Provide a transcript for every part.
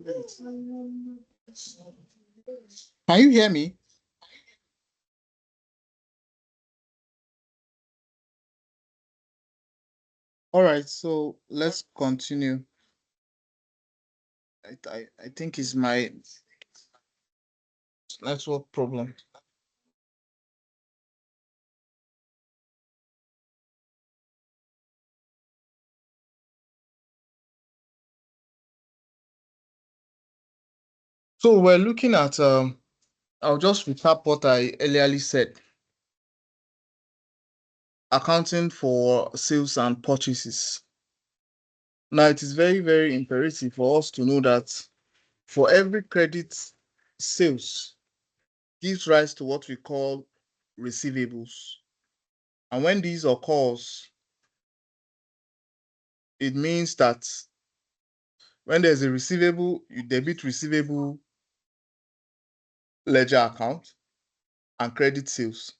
Can you hear me? All right, so let's continue. I think it's my network problem. So we're looking at I'll just recap what I earlier said. Accounting for sales and purchases. Now it is very, very imperative for us to know that for every credit, sales gives rise to what we call receivables. And when these occurs, it means that when there's a receivable, you debit receivable ledger account and credit sales.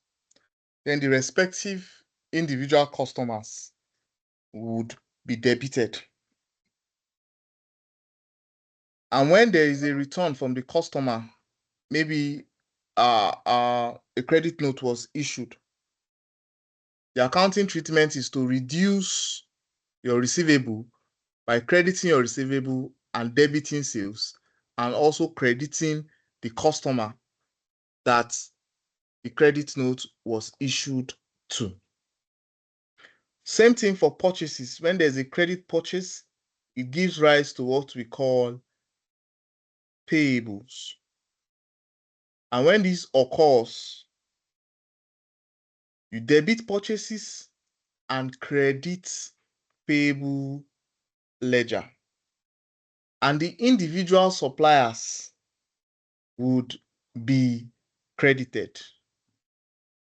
Then the respective individual customers would be debited. And when there is a return from the customer, maybe a credit note was issued, the accounting treatment is to reduce your receivable by crediting your receivable and debiting sales, and also crediting the customer that the credit note was issued to. Same thing for purchases. When there's a credit purchase, it gives rise to what we call payables. And when this occurs, you debit purchases and credit payable ledger. And the individual suppliers would be credited.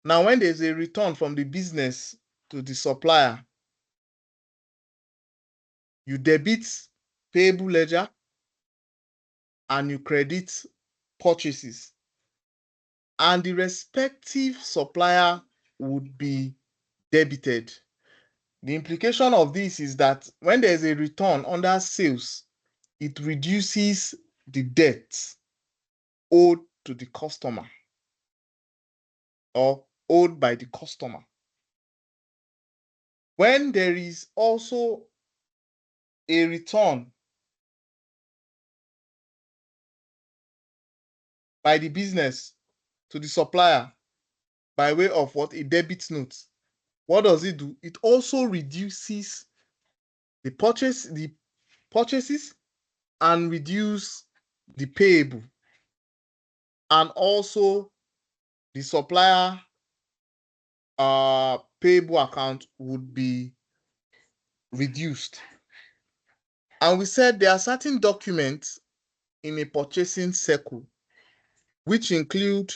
Now, when there's a return from the business to the supplier, you debit payable ledger and you credit purchases. And the respective supplier would be debited. The implication of this is that when there's a return under sales, it reduces the debt owed to the customer or owed by the customer. When there is also a return by the business to the supplier by way of what? A debit note. What does it do? It also reduces the purchases and reduce the payable, and also the supplier payable account would be reduced. And we said there are certain documents in a purchasing cycle which include: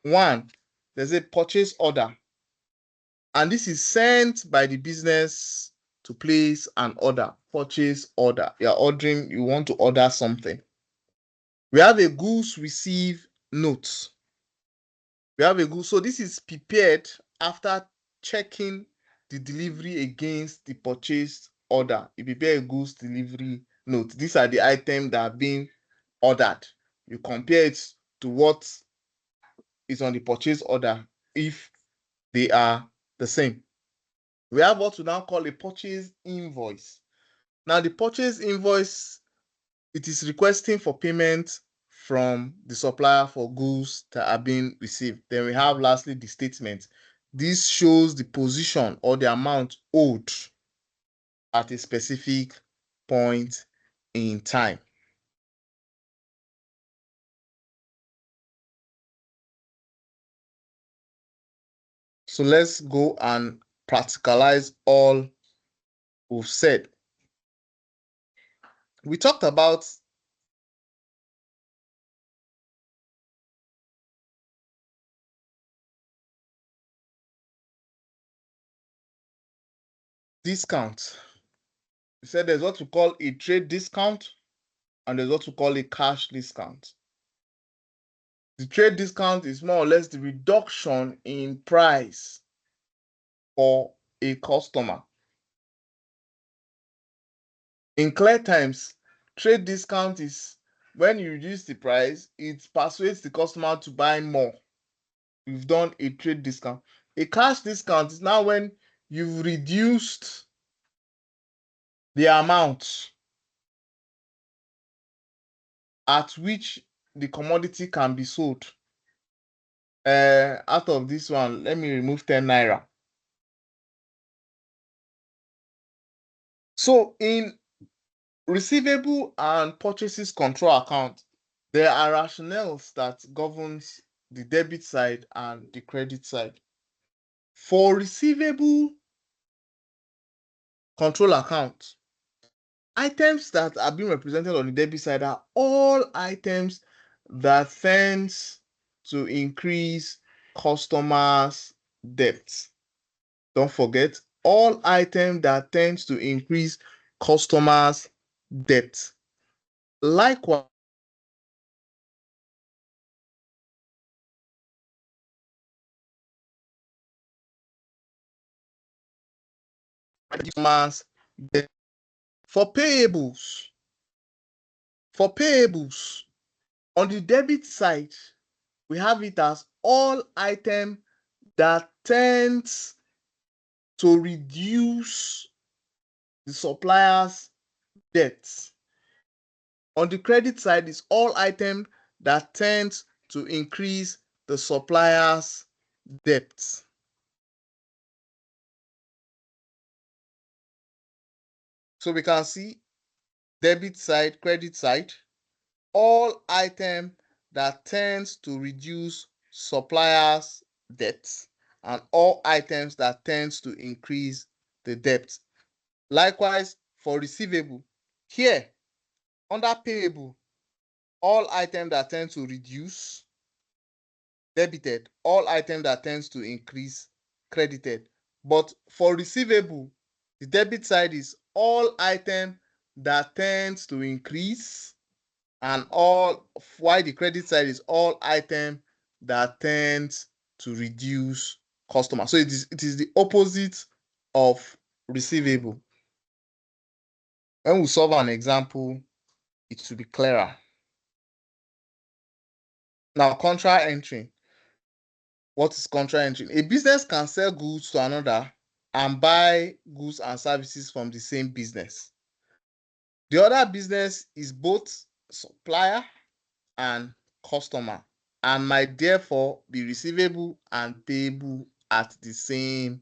one, there's a purchase order, and this is sent by the business to place an order. Purchase order, you want to order something. We have a goods receive note. So this is prepared after checking the delivery against the purchase order. You prepare a goods delivery note. These are the items that are being ordered. You compare it to what is on the purchase order if they are the same. We have what we now call a purchase invoice. Now, the purchase invoice, it is requesting for payment from the supplier for goods that are being received. Then we have lastly the statement. This shows the position or the amount owed at a specific point in time. So let's go and practicalize all we've said. We talked about discount. We said there's what we call a trade discount and there's what we call a cash discount. The trade discount is more or less the reduction in price for a customer. In clear terms, trade discount is when you reduce the price, it persuades the customer to buy more. You've done a trade discount. A cash discount is now when you've reduced the amount at which the commodity can be sold. Out of this one, let me remove 10 naira. So in receivable and purchases control account, there are rationales that governs the debit side and the credit side. For receivable control account, items that are being represented on the debit side are all items that tends to increase customers' debt. Don't forget, all items that tends to increase customers' debt. Likewise, customers' debt. For payables, for payables, on the debit side, we have it as all items that tends to reduce the supplier's debts. On the credit side is all items that tends to increase the supplier's debts. So we can see debit side, credit side, all items that tends to reduce suppliers' debts and all items that tends to increase the debt. Likewise, for receivable, here under payable, all items that tend to reduce debited, all items that tends to increase credited. But for receivable, the debit side is all items that tends to increase, and all while the credit side is all items that tends to reduce customer. So it is the opposite of receivable. When we solve an example, it will be clearer. Now, contra entry. What is contra entry? A business can sell goods to another and buy goods and services from the same business. The other business is both supplier and customer and might therefore be receivable and payable at the same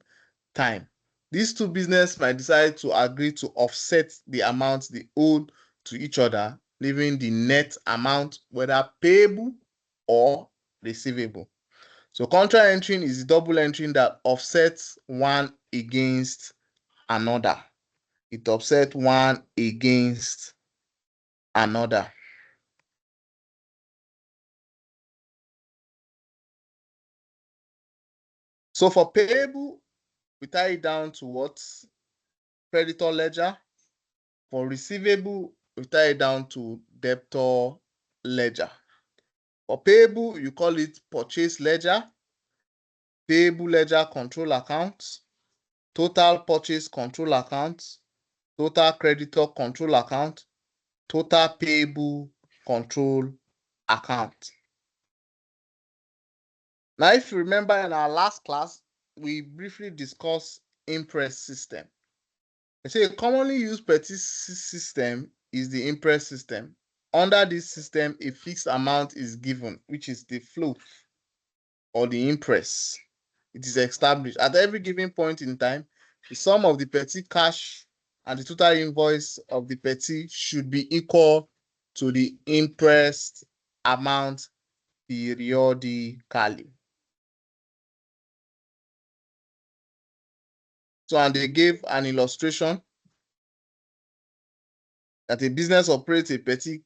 time. These two businesses might decide to agree to offset the amount they owe to each other, leaving the net amount whether payable or receivable. So contra entry is the double entry that offsets one against another. It offsets one against another. So for payable, we tie it down to what? Creditor ledger. For receivable, we tie it down to debtor ledger. For payable, you call it purchase ledger, payable ledger control account, total purchase control account, total creditor control account, total payable control account. Now, if you remember in our last class, we briefly discussed impress system. I say a commonly used petty system is the impress system. Under this system, a fixed amount is given, which is the float or the impress. It is established at every given point in time. The sum of the petty cash and the total invoice of the petty should be equal to the impressed amount periodically. So, and they gave an illustration that a business operates a petty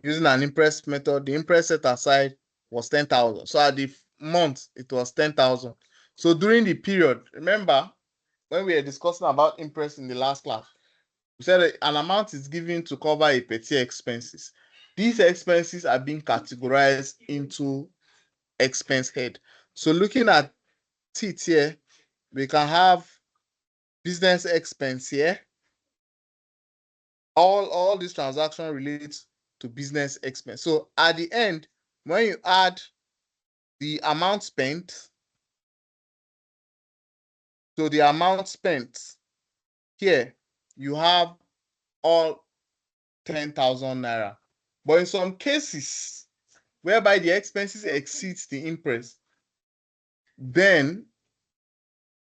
using an impress method. The impress set aside was 10,000. So at the month, it was 10,000. So during the period, remember when we were discussing about impress in the last class, we said an amount is given to cover a petty expenses. These expenses are being categorized into expense head. So looking at it here, we can have business expense here. All these transactions relate to business expense. So at the end, when you add the amount spent to the amount spent, here you have all 10,000 naira. But in some cases, whereby the expenses exceeds the interest, then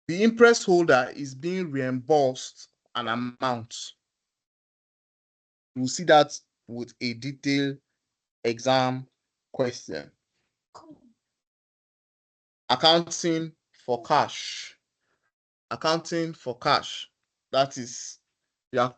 the interest holder is being reimbursed an amount. We'll see that with a detailed exam question. Accounting for cash. Accounting for cash. That is, yeah.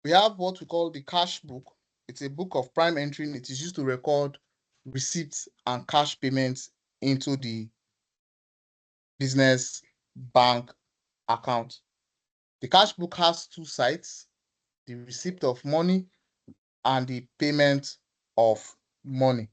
We have what we call the cash book. It's a book of prime entry. It is used to record receipts and cash payments into the business bank account. The cash book has two sides, the receipt of money and the payment of money.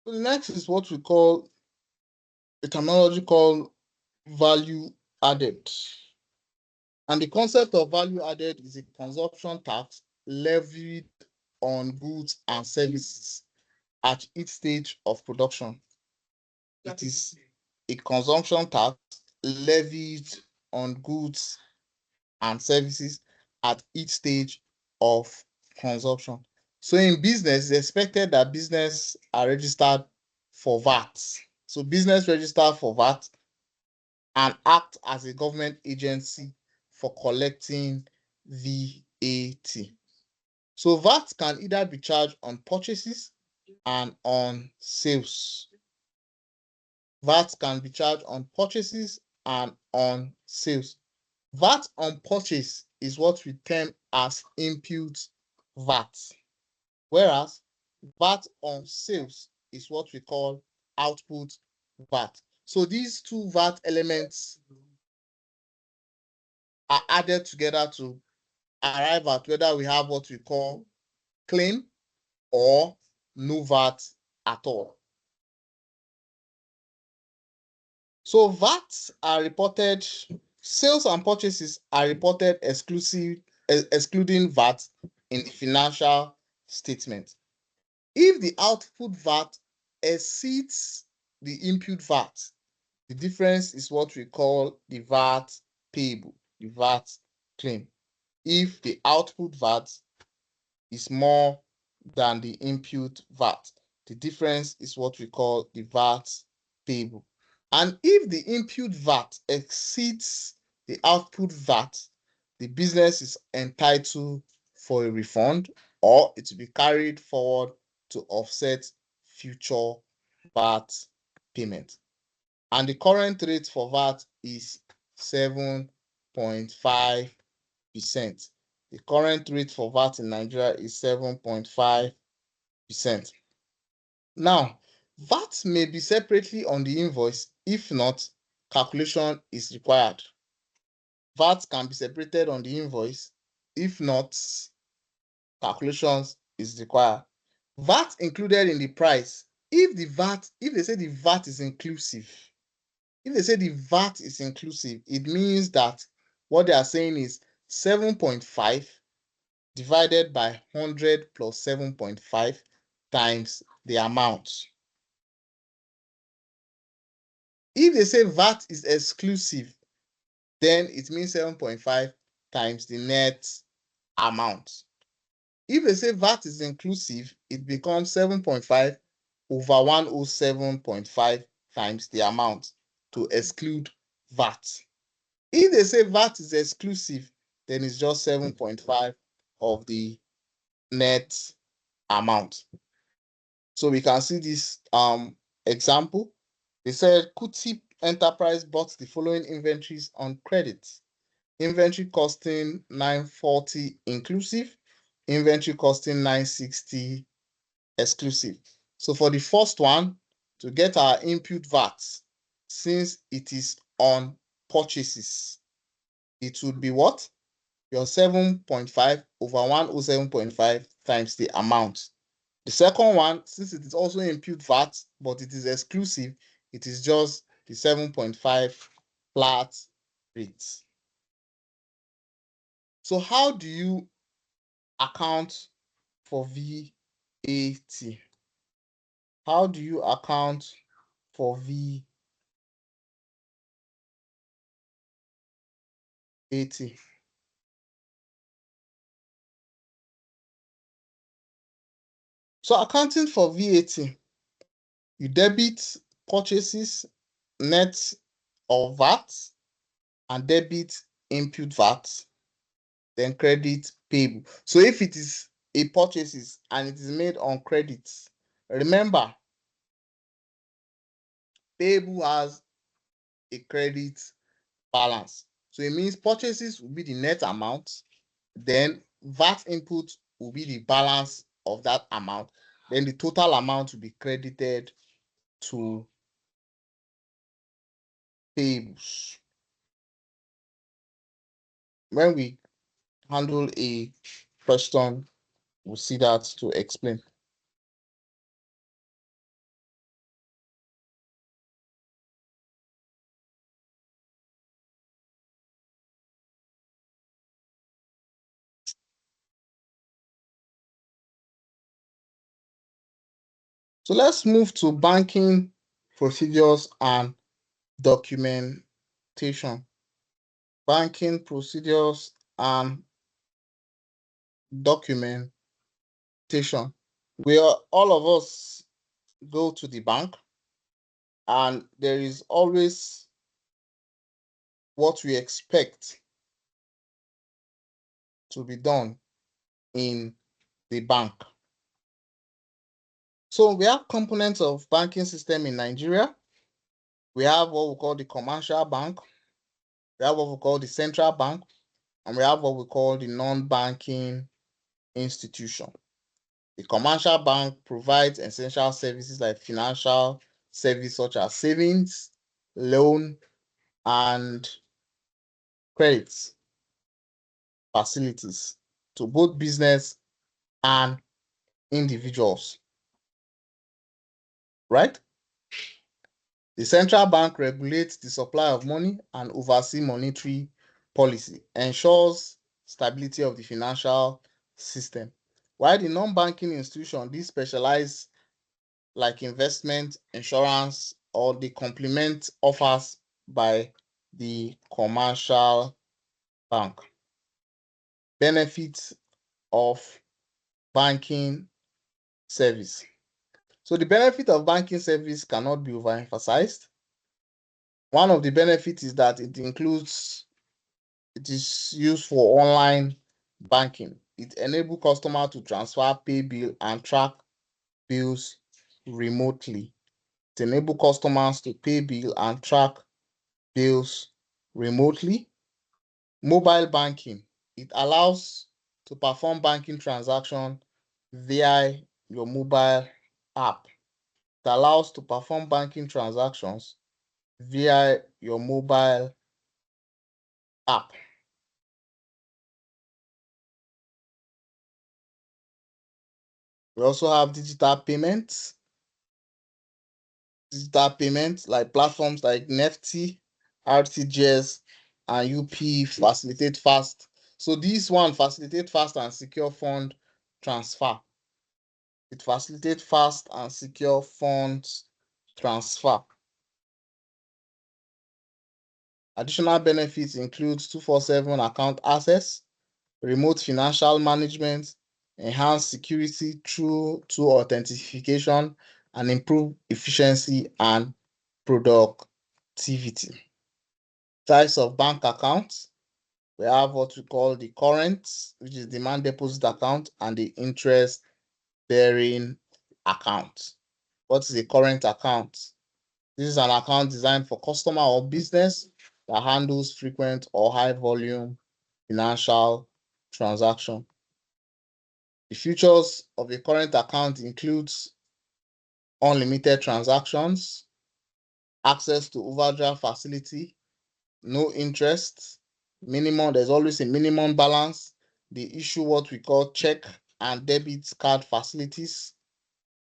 So the next is what we call a terminology called value added. And the concept of value added is a consumption tax levied on goods and services at each stage of production. It is a consumption tax levied on goods and services at each stage of consumption. So in business, it's expected that business are registered for VAT. So business register for VAT and act as a government agency for collecting VAT. So VAT can either be charged on purchases and on sales. VAT can be charged on purchases and on sales. VAT on purchase is what we term as input VAT, whereas VAT on sales is what we call output VAT. So these two VAT elements are added together to arrive at whether we have what we call clean or no VAT at all. So VAT are reported, sales and purchases are reported excluding VAT in the financial statement. If the output VAT exceeds the input VAT, the difference is what we call the VAT payable, the VAT claim. If the output VAT is more than the input VAT, the difference is what we call the VAT payable. And if the input VAT exceeds the output VAT, the business is entitled for a refund or it will be carried forward to offset future VAT payment. And the current rate for VAT is 7.5%. The current rate for VAT in Nigeria is 7.5%. Now, VAT may be separately on the invoice. If not, calculation is required. VAT can be separated on the invoice. If not, calculations is required. VAT included in the price. If they say the VAT is inclusive, it means that what they are saying is 7.5 divided by 100 plus 7.5 times the amount. If they say VAT is exclusive, then it means 7.5 times the net amount. If they say VAT is inclusive, it becomes 7.5 over 107.5 times the amount to exclude VAT. If they say VAT is exclusive, then it's just 7.5 of the net amount. So we can see this example. They said Kuti Enterprise bought the following inventories on credit. Inventory costing 940 inclusive, inventory costing 960 exclusive. So for the first one, to get our input VAT, since it is on purchases, it would be what? Your 7.5 over 107.5 times the amount. The second one, since it is also input VAT, but it is exclusive, it is just the 7.5 flat rate. So how do you account for VAT? How do you account for VAT? So accounting for VAT, you debit purchases net of VAT and debit input VAT, then credit payable. So if it is a purchases and it is made on credit, remember, payable has a credit balance. So it means purchases will be the net amount, then VAT input will be the balance of that amount, then the total amount will be credited to payables. When we handle a question, we'll see that to explain. So let's move to banking procedures and documentation. Banking procedures and documentation. All of us go to the bank, and there is always what we expect to be done in the bank. So we have components of banking system in Nigeria. We have what we call the commercial bank, we have what we call the central bank, and we have what we call the non-banking institution. The commercial bank provides essential services like financial services such as savings, loan, and credits facilities to both business and individuals, right? The central bank regulates the supply of money and oversees monetary policy, ensures stability of the financial system. While the non-banking institution, these specialize like investment, insurance, or the complement offers by the commercial bank. Benefits of banking service. So the benefit of banking service cannot be overemphasized. One of the benefits is that it is used for online banking. It enables customers to transfer, pay bill, and track bills remotely. It enables customers to pay bill and track bills remotely. Mobile banking. It allows to perform banking transaction via your mobile app. It allows to perform banking transactions via your mobile app. We also have digital payments like platforms like Nifty, RTGS, and UP facilitate fast. So this one facilitate fast and secure fund transfer. It facilitates fast and secure funds transfer. Additional benefits include 247 account access, remote financial management, enhanced security through authentication, and improve efficiency and productivity. Types of bank accounts. We have what we call the current, which is demand deposit account, and the interest bearing account. What is a current account? This is an account designed for customer or business that handles frequent or high volume financial transaction. The features of a current account includes unlimited transactions, access to overdraft facility, no interest, there's always a minimum balance. They issue what we call check and debit card facilities.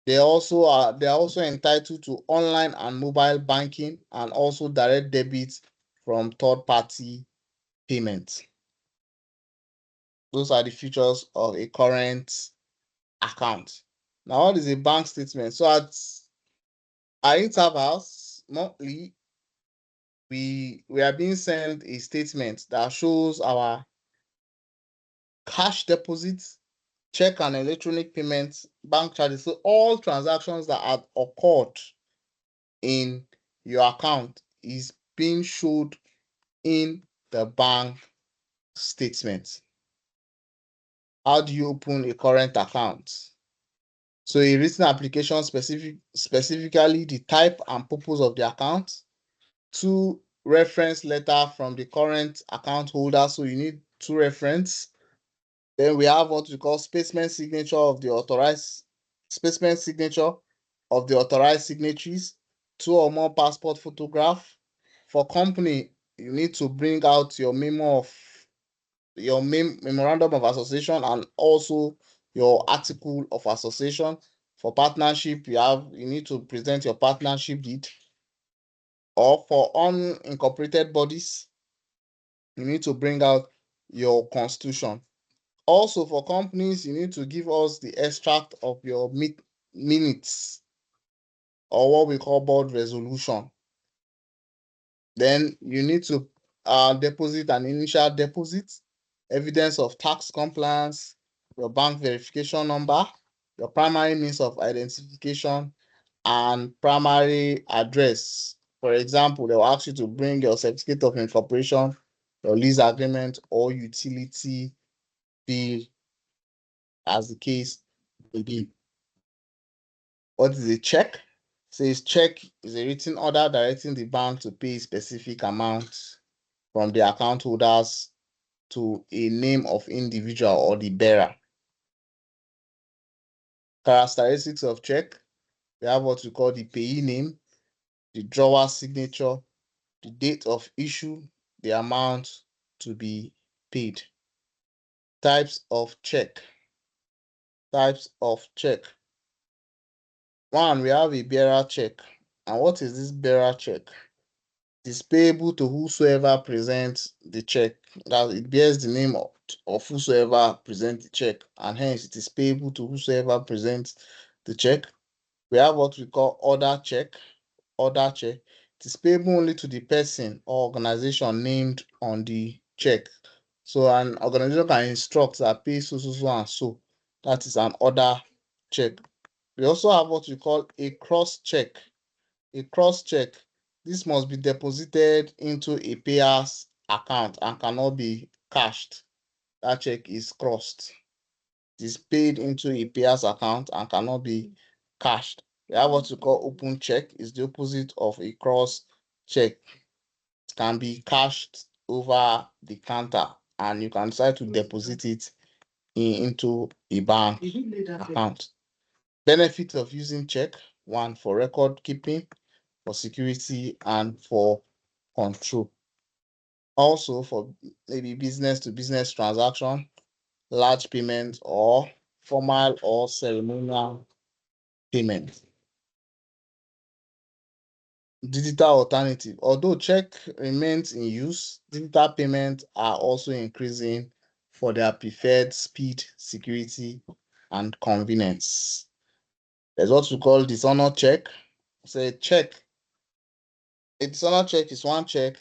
They are also entitled to online and mobile banking and also direct debit from third-party payments. Those are the features of a current account. Now, what is a bank statement? So at intervals monthly, we are being sent a statement that shows our cash deposits, check and electronic payments, bank charges. So all transactions that have occurred in your account is being showed in the bank statement. How do you open a current account? So a written application specifically the type and purpose of the account. 2 reference letter from the current account holder. So you need 2 reference. Then we have what we call specimen signature of the authorized signatories, 2 or more passport photograph. For company, you need to bring out your memorandum of association and also your article of association. For partnership, you need to present your partnership deed. Or for unincorporated bodies, you need to bring out your constitution. Also, for companies, you need to give us the extract of your minutes or what we call board resolution. Then you need to deposit an initial deposit, evidence of tax compliance, your bank verification number, your primary means of identification, and primary address. For example, they will ask you to bring your certificate of incorporation, your lease agreement, or utility bill, as the case may be. What is a check? It says check is a written order directing the bank to pay a specific amount from the account holders to a name of individual or the bearer. Characteristics of check. We have what we call the payee name, the drawer signature, the date of issue, the amount to be paid. Types of check. Types of check. 1, we have a bearer check. And what is this bearer check? It is payable to whosoever presents the check. That it bears the name of whosoever presents the check, and hence it is payable to whosoever presents the check. We have what we call order check. Order check. It is payable only to the person or organization named on the check. So an organization can instruct that pay so and so. That is an order check. We also have what we call a cross check. A cross check. This must be deposited into a payer's account and cannot be cashed. That check is crossed. It is paid into a payer's account and cannot be cashed. We have what we call open check. It's the opposite of a cross check. It can be cashed over the counter and you can decide to deposit it into a bank account. Benefit of using check. one for record keeping, for security, and for control. Also for maybe business to business transaction, large payments, or formal or ceremonial payment. Digital alternative. Although check remains in use, digital payments are also increasing for their preferred speed, security, and convenience. There's what we call dishonor check. So a dishonor check is one check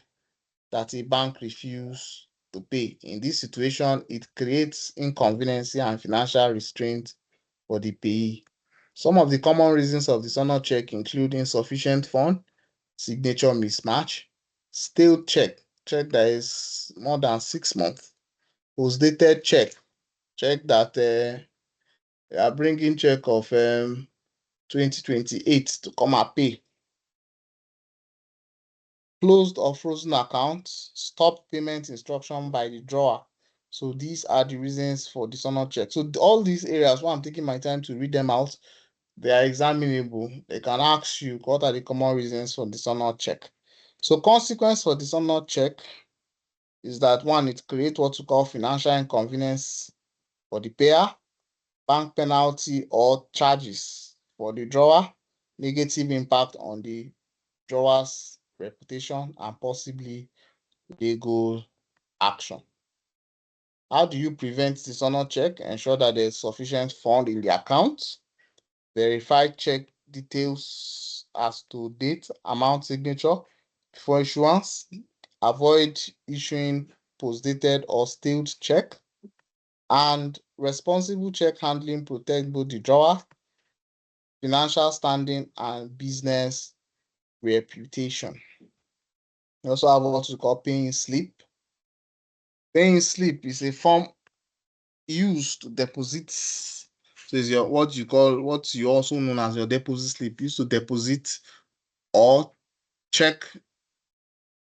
that a bank refuses to pay. In this situation, it creates inconvenience and financial restraint for the payee. Some of the common reasons of dishonor check include insufficient fund, signature mismatch, stale check that is more than 6 months, postdated check that they are bringing check of 2028 to come and pay, closed or frozen accounts, stop payment instruction by the drawer. So these are the reasons for dishonor check. So all these areas, why I'm taking my time to read them out, they are examinable. They can ask you what are the common reasons for dishonor check. So consequence for dishonor check is that one, it creates what we call financial inconvenience for the payer, bank penalty or charges for the drawer, negative impact on the drawer's reputation, and possibly legal action. How do you prevent dishonor check? Ensure that there is sufficient fund in the account. Verify check details as to date, amount, signature before issuance. Avoid issuing postdated or stale check. And responsible check handling protect both the drawer, financial standing, and business reputation. We also have what we call paying slip. Paying slip is a form used to deposit. So it's your what you also known as your deposit slip, used to deposit or check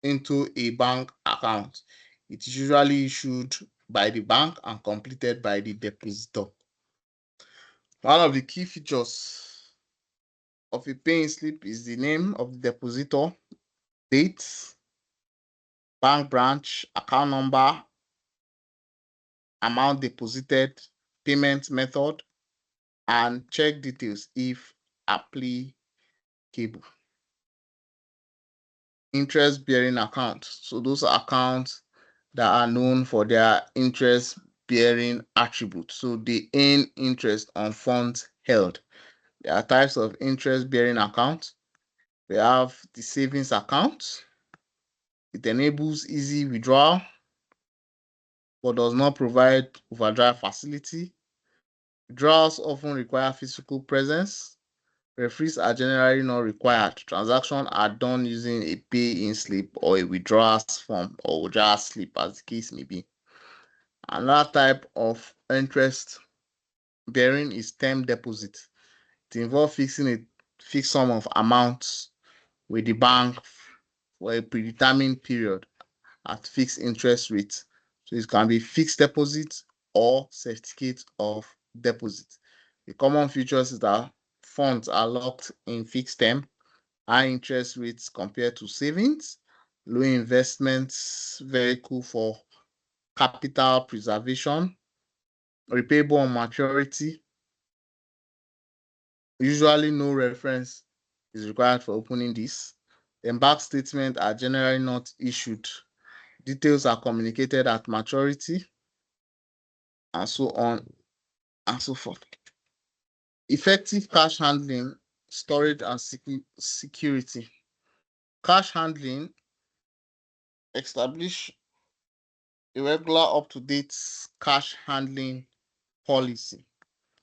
into a bank account. It is usually issued by the bank and completed by the depositor. One of the key features of a paying slip is the name of the depositor, date, bank branch, account number, amount deposited, payment method, and check details if applicable. Interest bearing accounts. So those are accounts that are known for their interest bearing attributes. So they earn interest on funds held. There are types of interest bearing accounts. We have the savings account. It enables easy withdrawal but does not provide overdraft facility. Withdrawals often require physical presence. Referees are generally not required. Transactions are done using a pay-in slip or a withdrawal form or withdrawal slip, as the case may be. Another type of interest bearing is term deposit. It involves fixing a fixed sum of amounts with the bank for a predetermined period at fixed interest rates. So it can be fixed deposit or certificate of deposit. The common features is that funds are locked in fixed term, high interest rates compared to savings, low investments vehicle for capital preservation, repayable on maturity. Usually no reference is required for opening this. Then bank statements are generally not issued. Details are communicated at maturity, and so on and so forth. Effective cash handling, storage, and security. Cash handling establish a regular up-to-date cash handling policy.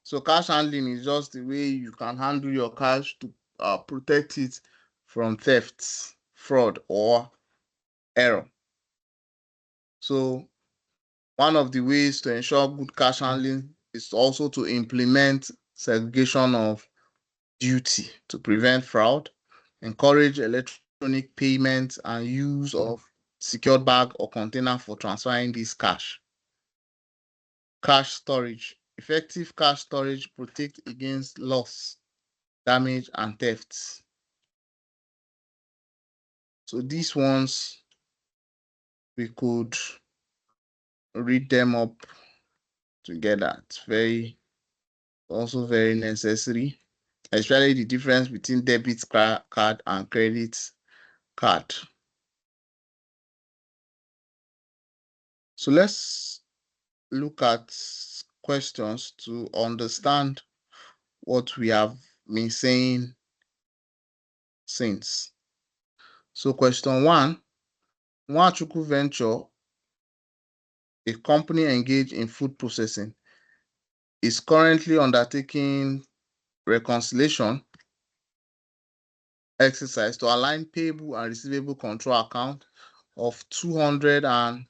So cash handling is just the way you can handle your cash to protect it from theft, fraud, or error. So one of the ways to ensure good cash handling is also to implement segregation of duty to prevent fraud, encourage electronic payments, and use of secured bag or container for transferring this cash. Cash storage. Effective cash storage protects against loss, damage, and thefts. So these ones, we could read them up together. It's also very necessary, especially the difference between debit card and credit card. So let's look at questions to understand what we have been saying since. So question 1, Nwachukwu Venture, a company engaged in food processing, is currently undertaking reconciliation exercise to align payable and receivable control account of 200 and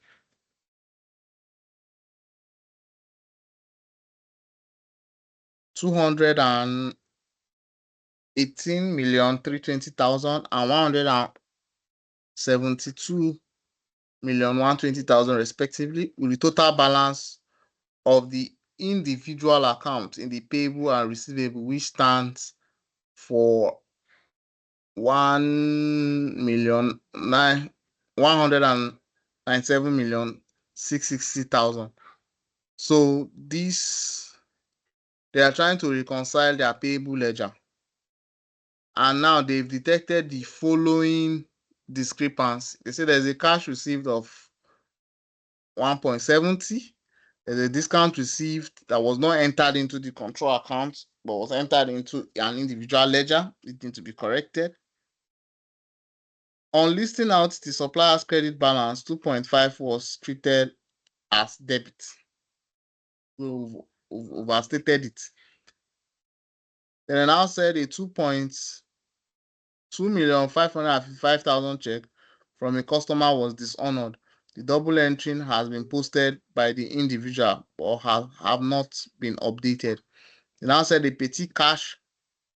18,320,000 and 172,120,000 respectively, with the total balance of the individual account in the payable and receivable, which stands for 197,660,000. So this, they are trying to reconcile their payable ledger, and now they've detected the following discrepancy. They say there's a cash received of 1.70. There's a discount received that was not entered into the control account but was entered into an individual ledger. It needs to be corrected. On listing out the supplier's credit balance, 2.5 was treated as debit. We've overstated it. Then I now said a 2,555,000 check from a customer was dishonored. The double entry has been posted by the individual or have not been updated. They now said the petty cash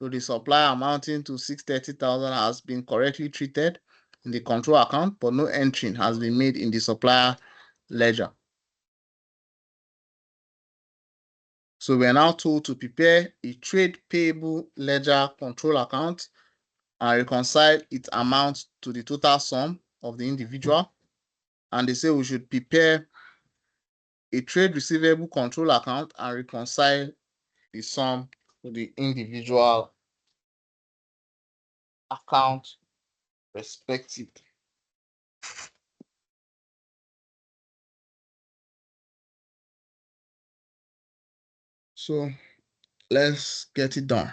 to the supplier amounting to 630,000 has been correctly treated in the control account, but no entry has been made in the supplier ledger. So we are now told to prepare a trade payable ledger control account and reconcile its amount to the total sum of the individual. And they say we should prepare a trade receivable control account and reconcile the sum to the individual account respectively. So let's get it done.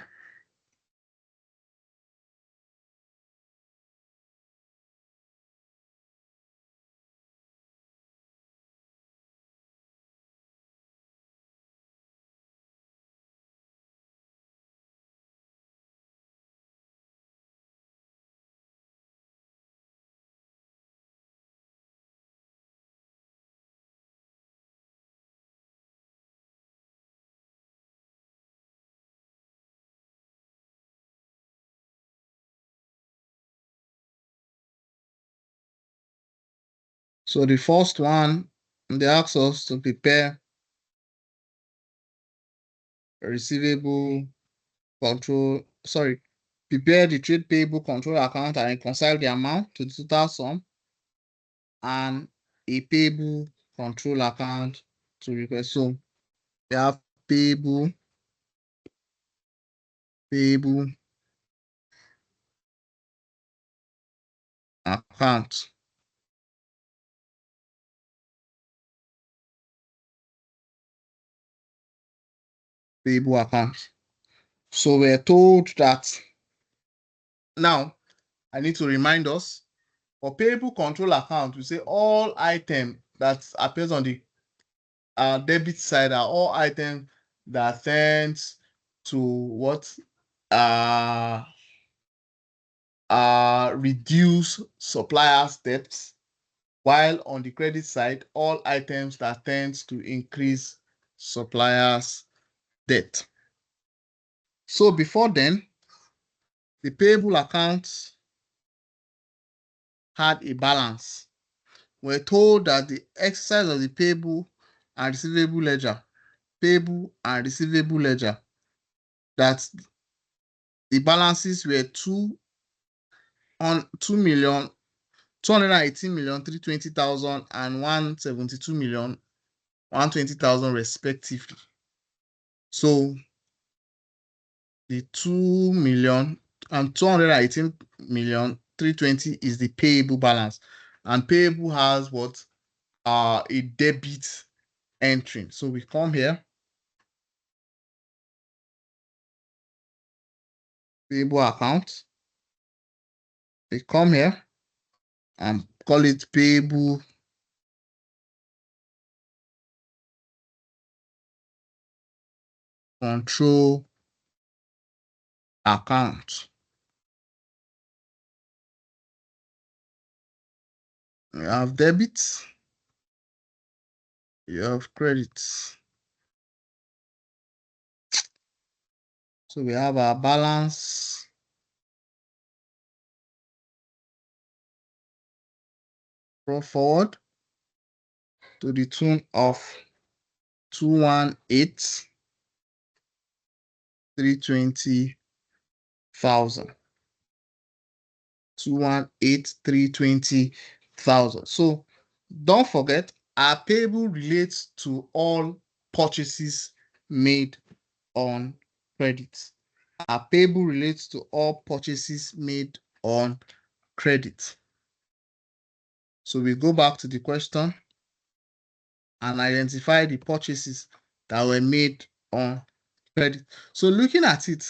So the first one, they ask us to prepare a receivable control, prepare the trade payable control account and reconcile the amount to the total sum, and a payable control account to request. So we have payable account. Payable account. So we're told that now I need to remind us for payable control account, we say all items that appears on the debit side are all items that tends to what reduce suppliers' debts, while on the credit side, all items that tends to increase suppliers' debt. So before then, the payable accounts had a balance. We're told that the exercise of the payable and receivable ledger, that the balances were 2,218,320,000 and 172,120,000 respectively. So the 2,218,320 is the payable balance, and payable has what a debit entry. So we come here, payable account. We come here and call it payable control account. You have debit, you have credit. So we have our balance brought forward to the tune of 218,320,000. 218,320,000. So don't forget, our payable relates to all purchases made on credit. Our payable relates to all purchases made on credit. So we go back to the question and identify the purchases that were made on credit. So looking at it,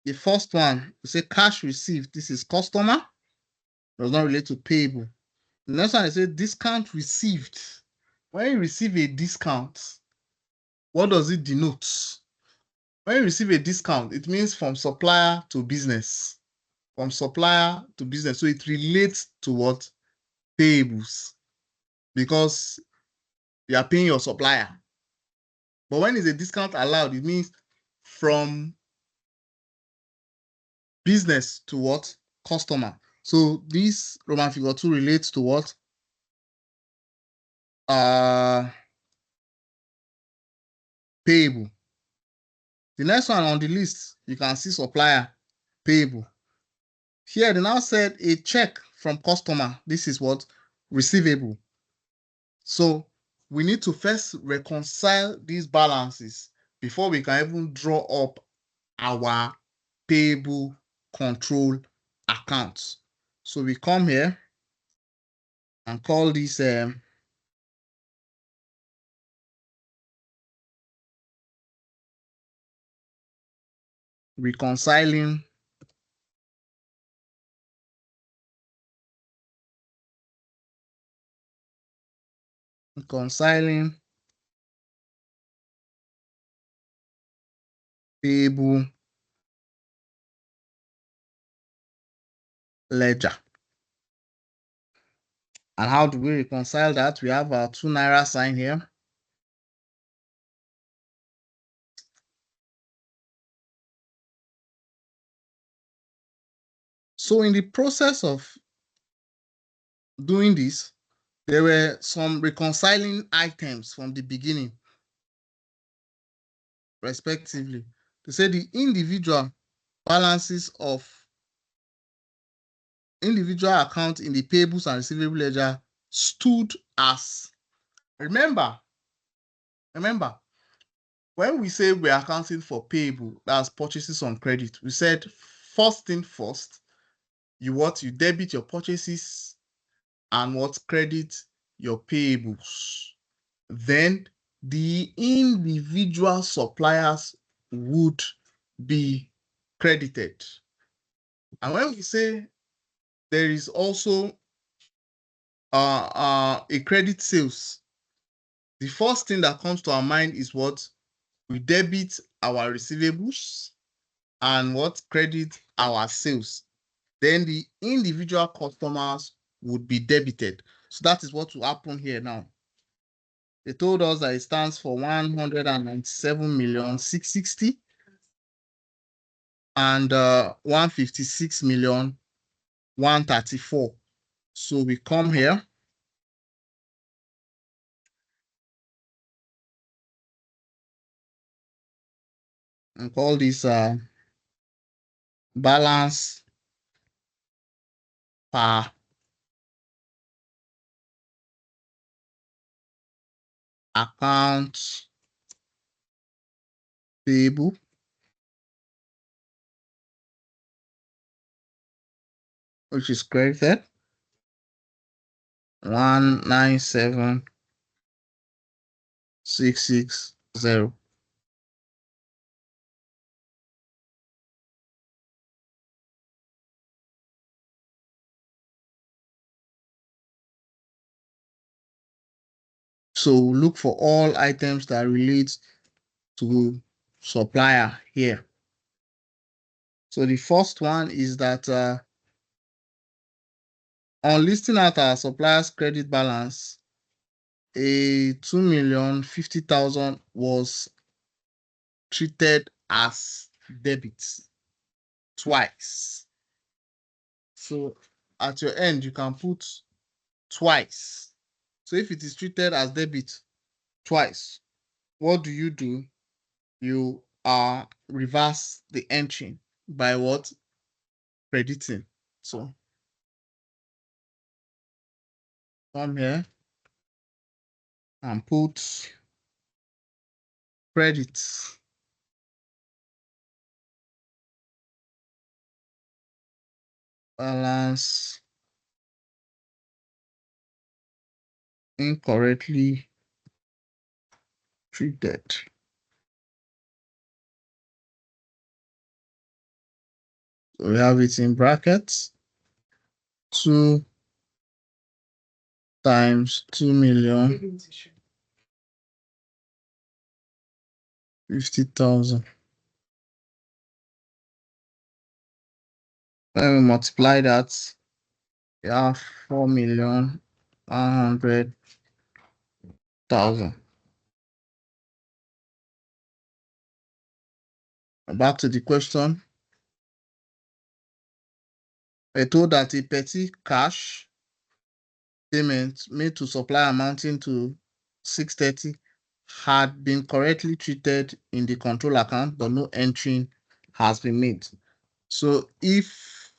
the first one, we say cash received. This is customer, does not relate to payable. The next one, I say discount received. When you receive a discount, what does it denote? When you receive a discount, it means from supplier to business. From supplier to business. So it relates to what? Payables. Because you are paying your supplier. But when is a discount allowed, it means from business to what? Customer. So this Roman figure 2 relates to what? Payable. The next one on the list, you can see supplier, payable. Here they now said a check from customer. This is what? Receivable. So we need to first reconcile these balances before we can even draw up our payable control accounts. So we come here and call this reconciling payable ledger. And how do we reconcile that? We have our 2 naira sign here. So in the process of doing this, there were some reconciling items from the beginning, respectively. They say the individual balances of individual accounts in the payables and receivable ledger stood as. Remember, when we say we're accounting for payable, that's purchases on credit, we said first thing first, you debit your purchases and credit your payables. Then the individual suppliers would be credited. And when we say there is also a credit sales, the first thing that comes to our mind is what? We debit our receivables and credit our sales. Then the individual customers would be debited. So that is what will happen here now. They told us that it stands for 197,660,000 and 156,134,000. So we come here. and call this balance per account payable, which is credited 197660. So look for all items that relate to supplier here. So the first one is that on listing out our supplier's credit balance, a 2,050,000 was treated as debit twice. So at your end, you can put twice. So if it is treated as debit twice, what do? You reverse the entry by what? Crediting. So come here and put credit balance incorrectly treated. So we have it in brackets. 2 times 2,050,000. When we multiply that, we have 4,100,000. Back to the question. We're told that a petty cash payment made to supplier amounting to 630 had been correctly treated in the control account, but no entry has been made. So if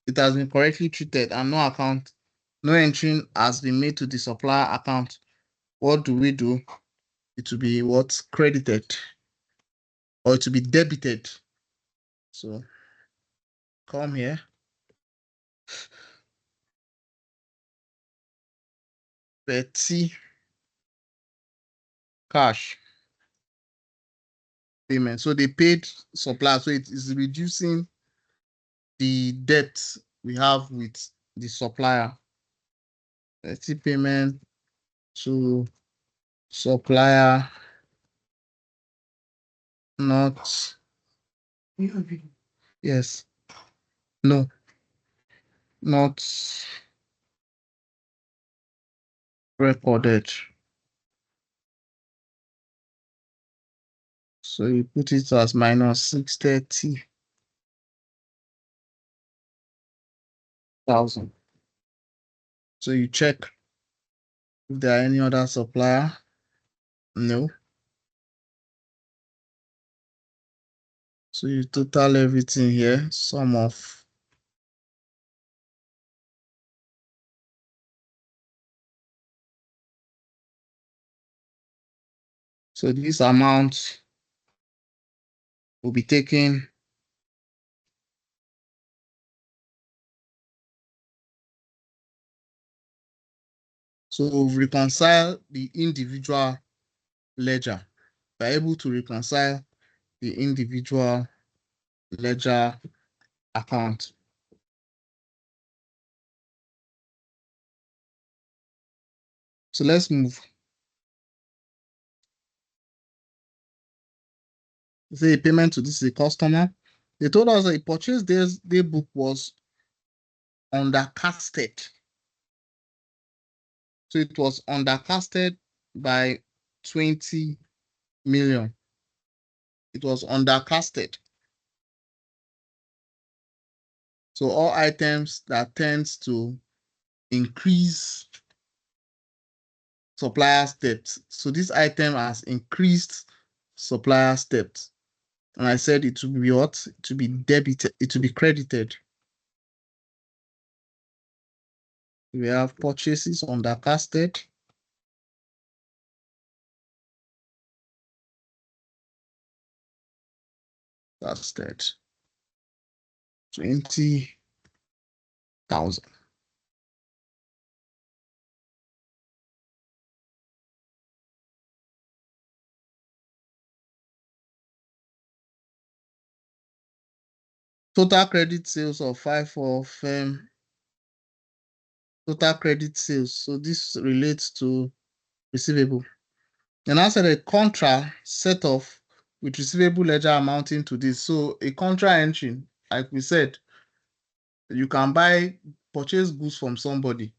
it has been correctly treated and no entry has been made to the supplier account, what do? It will be what's credited, or it will be debited. So come here. Petty cash payment. So they paid supplier. So it is reducing the debt we have with the supplier. Petty payment to supplier not, yes, no, not recorded. So you put it as minus 630,000. So you check if there are any other supplier. No. So you total everything here, sum of so this amount will be taken so reconcile the individual ledger. We're able to reconcile the individual ledger account. So let's move. Say a payment to this is a customer. They told us that a purchase day book was undercasted. So it was undercasted by 20 million. It was undercasted. So all items that tends to increase supplier's debt. So this item has increased supplier's debt. And I said it will be what? It will be debited, it will be credited. We have purchases undercasted. Casted 20,000. Total credit sales of 5 for firm. Total credit sales. So this relates to receivable. And I said a contra set off with receivable ledger amounting to this. So a contra entry, like we said, you can purchase goods from somebody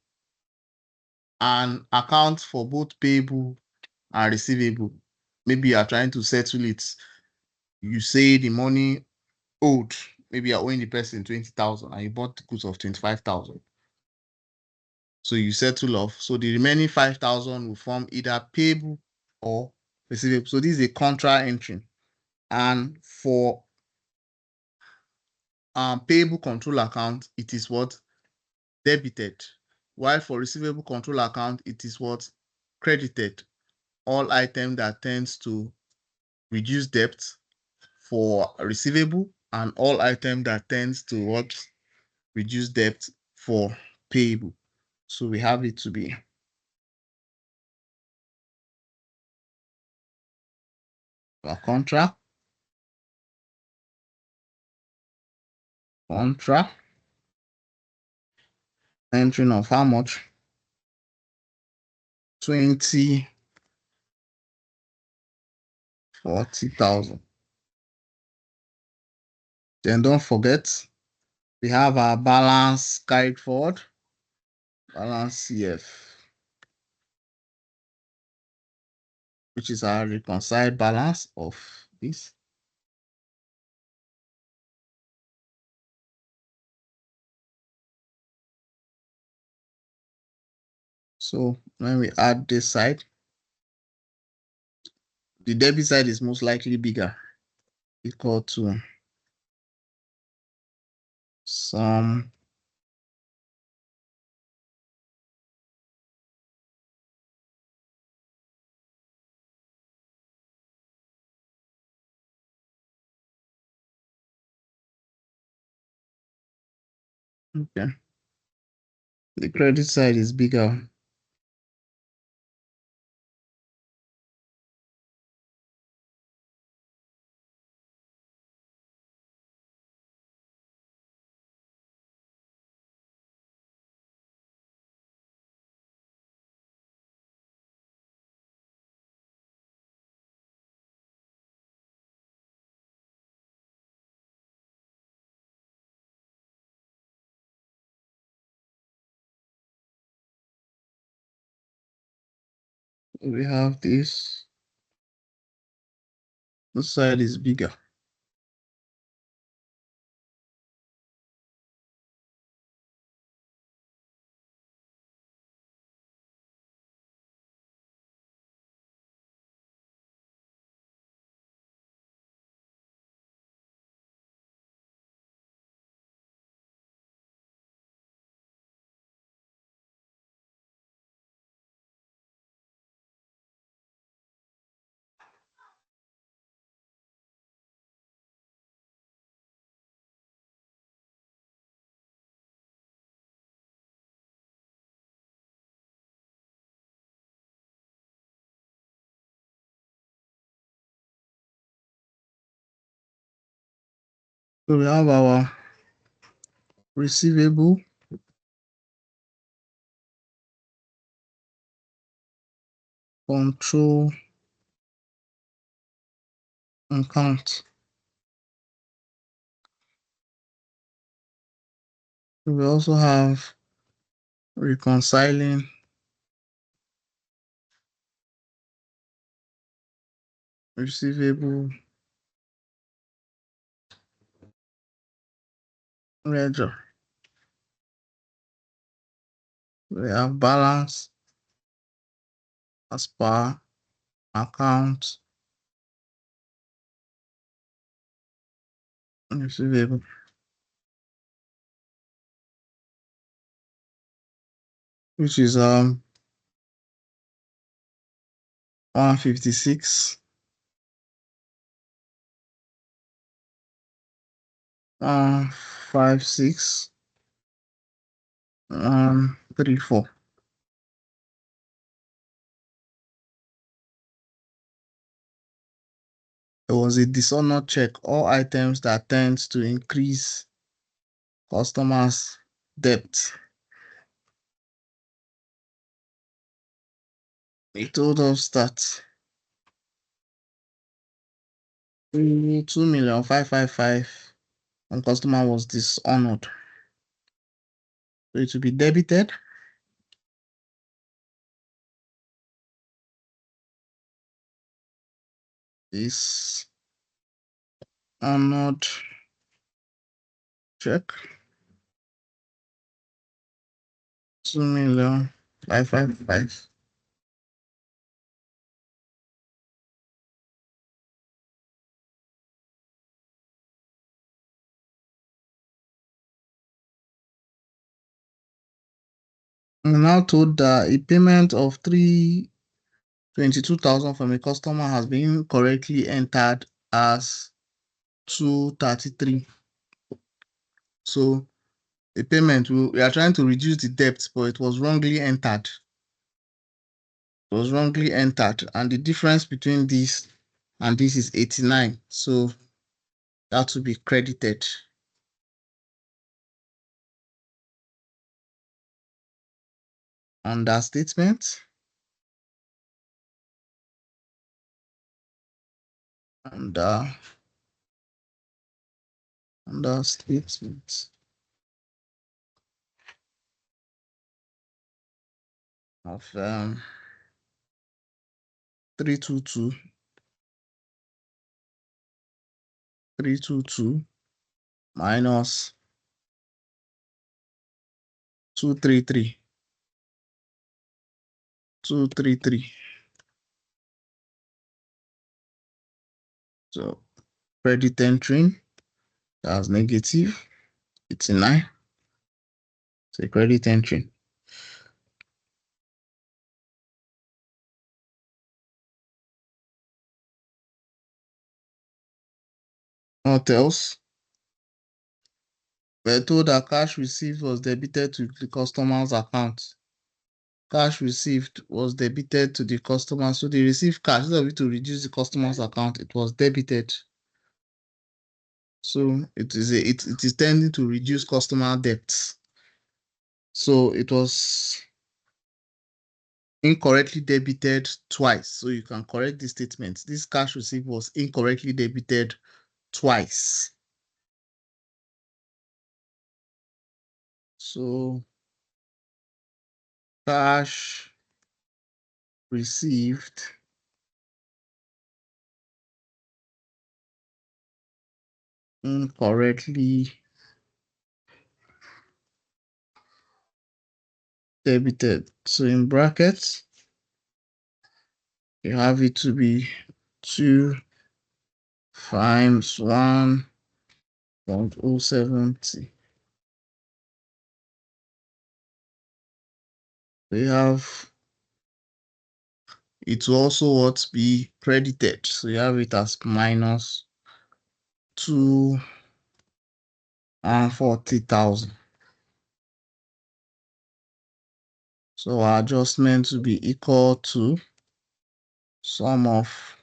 and account for both payable and receivable. Maybe you are trying to settle it. You say the money owed, maybe you're owing the person 20,000 and you bought the goods of 25,000. So you settle off. So the remaining 5,000 will form either payable or receivable. So this is a contra entry. And for payable control account, it is what? Debited. While for receivable control account, it is what? Credited. All items that tends to reduce debt for receivable, and all items that tends to what? Reduce debt for payable. So we have it to be a contra, entering of how much? 40,000. Then don't forget, we have our balance carried forward, balance CF, which is our reconciled balance of this. So when we add this side, the debit side is most likely bigger, equal to some okay. The credit side is bigger. We have this. This side is bigger. So we have our receivable control account. We also have reconciling receivable ledger. We have balance as per account receivable, which is 156, 56, 34. There was a dishonor check. All items that tend to increase customers' debt. He told us that 2,555,000 and customer was dishonored. So it will be debited. This honored check 2,555,000. I'm now told that a payment of 322,000 from a customer has been correctly entered as 233. So the payment, we are trying to reduce the debt, but it was wrongly entered. It was wrongly entered, and the difference between this and this is 89. So that will be credited. Understatement. Understatement of 322 minus 233. So credit entering, that's negative 89. So credit entering. What else? We're told that cash received was debited to the customer's account. Cash received was debited to the customer. So they received cash. Instead of it to reduce the customer's account, it was debited. So it is tending to reduce customer debts. So it was incorrectly debited twice. So you can correct the statement. This cash received was incorrectly debited twice. So cash received incorrectly debited. So in brackets, you have it to be 2 times 1.070. We have it will also what be credited. So you have it as minus 240,000. So our adjustment will be equal to sum of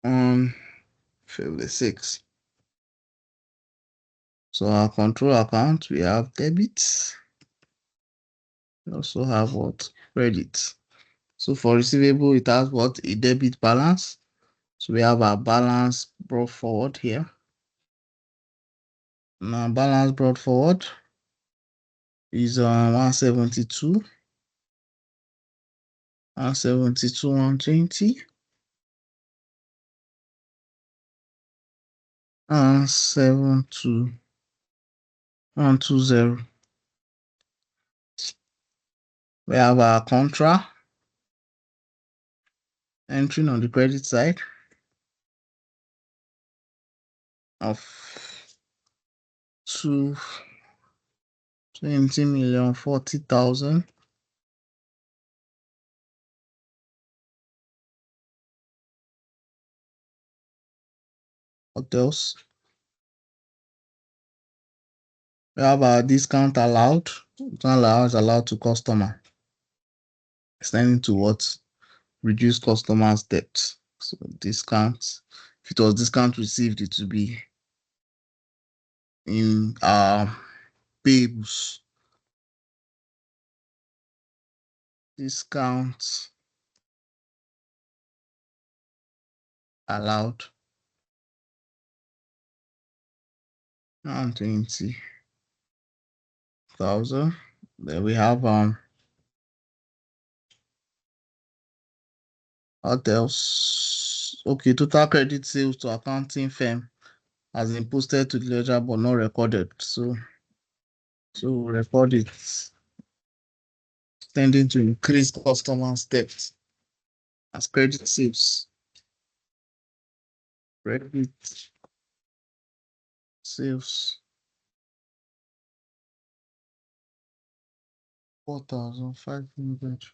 156. So our control account, we have debits. We also have what? Credit. So for receivable, it has what? A debit balance. So we have our balance brought forward here. Now balance brought forward is 172, 120, 120. We have our contra entering on the credit side of 220,040,000. What else? We have our discount allowed. Discount allowed to customer, extending to what? Reduce customers' debt. So discount. If it was discount received, it would be in payables. Discount allowed. 20,000. Then we have what else? Okay, total credit sales to accounting firm has been posted to the ledger but not recorded. So we record it, tending to increase customers' debt as credit sales. Credit sales 4,500.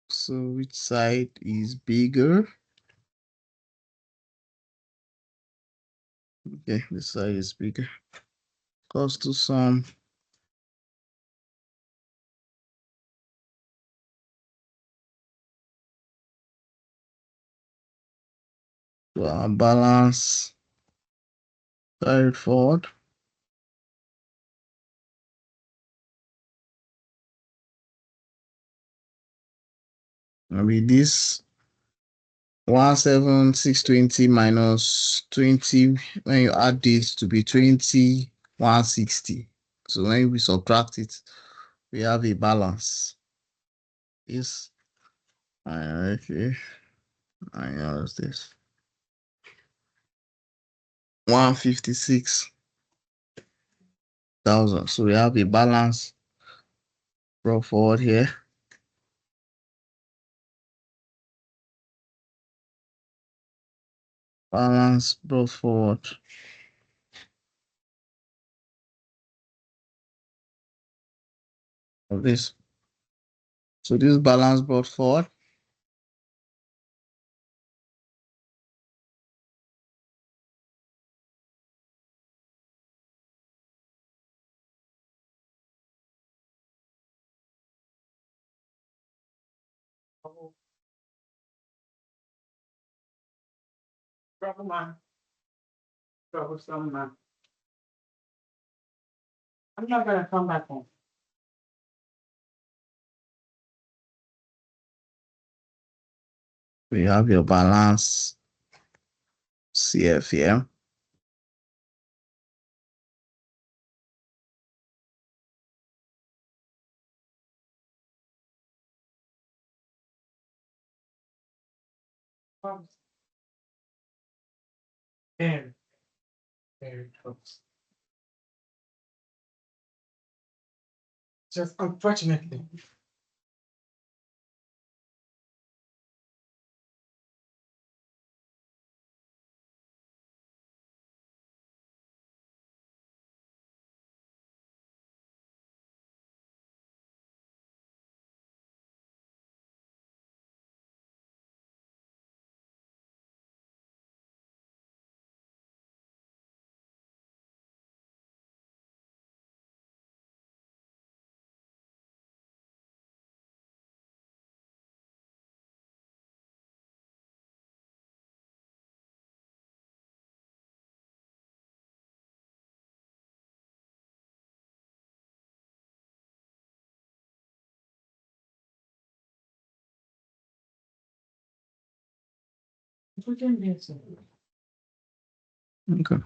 So which side is bigger? Okay, this side is bigger. Cost to sum. So our balance carried forward. Maybe this 17,620 minus 20, when you add this to be 20,160. So when we subtract it, we have a balance. Yes. Okay. I know this. 156,000. So we have a balance brought forward here. Balance brought forward. Of this. So this balance brought forward. Troublesome man. I'm not gonna come back home. We have your balance CF here. Very, very close. Just unfortunately. Okay.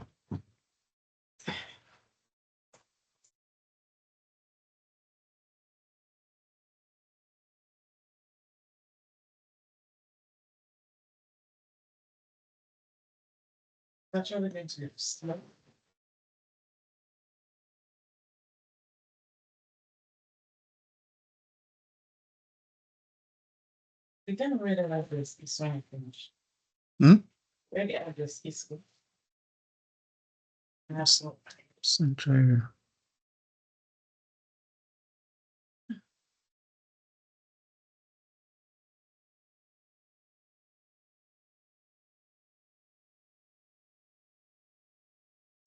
That's really going to You can read the address is when you finish. Where the address is go. That's not. Central.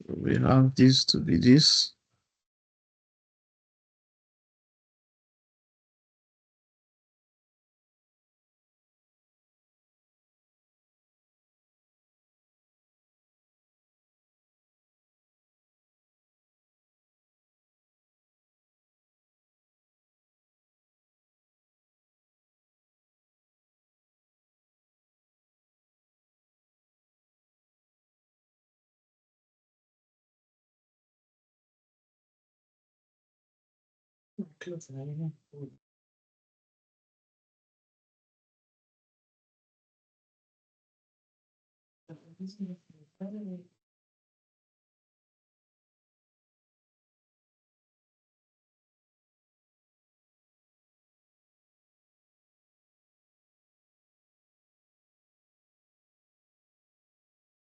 We have this to be this. Close to that.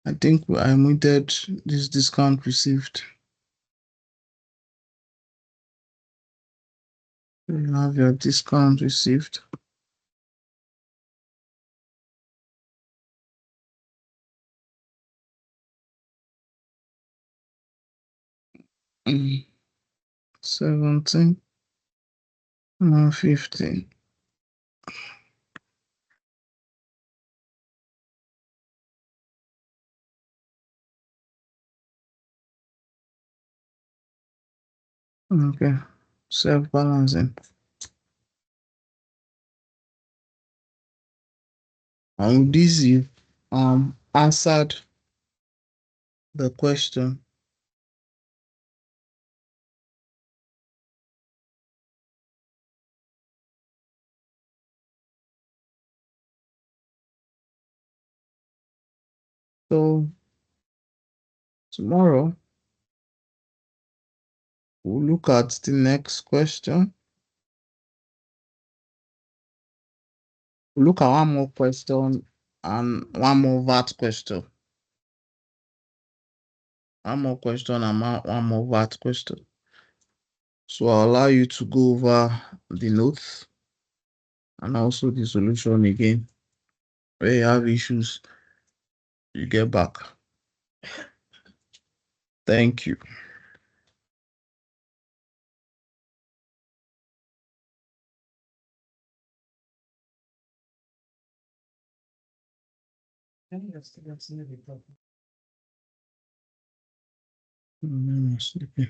I think I muted this discount received. You have your discount received. Mm. 17 and 15. Okay. Self-balancing. And this you answered the question. So tomorrow we'll look at the next question. We'll look at one more question and one more VAT question. One more question and one more VAT question. So I'll allow you to go over the notes and also the solution again. Where you have issues, you get back. Thank you. Sleeping.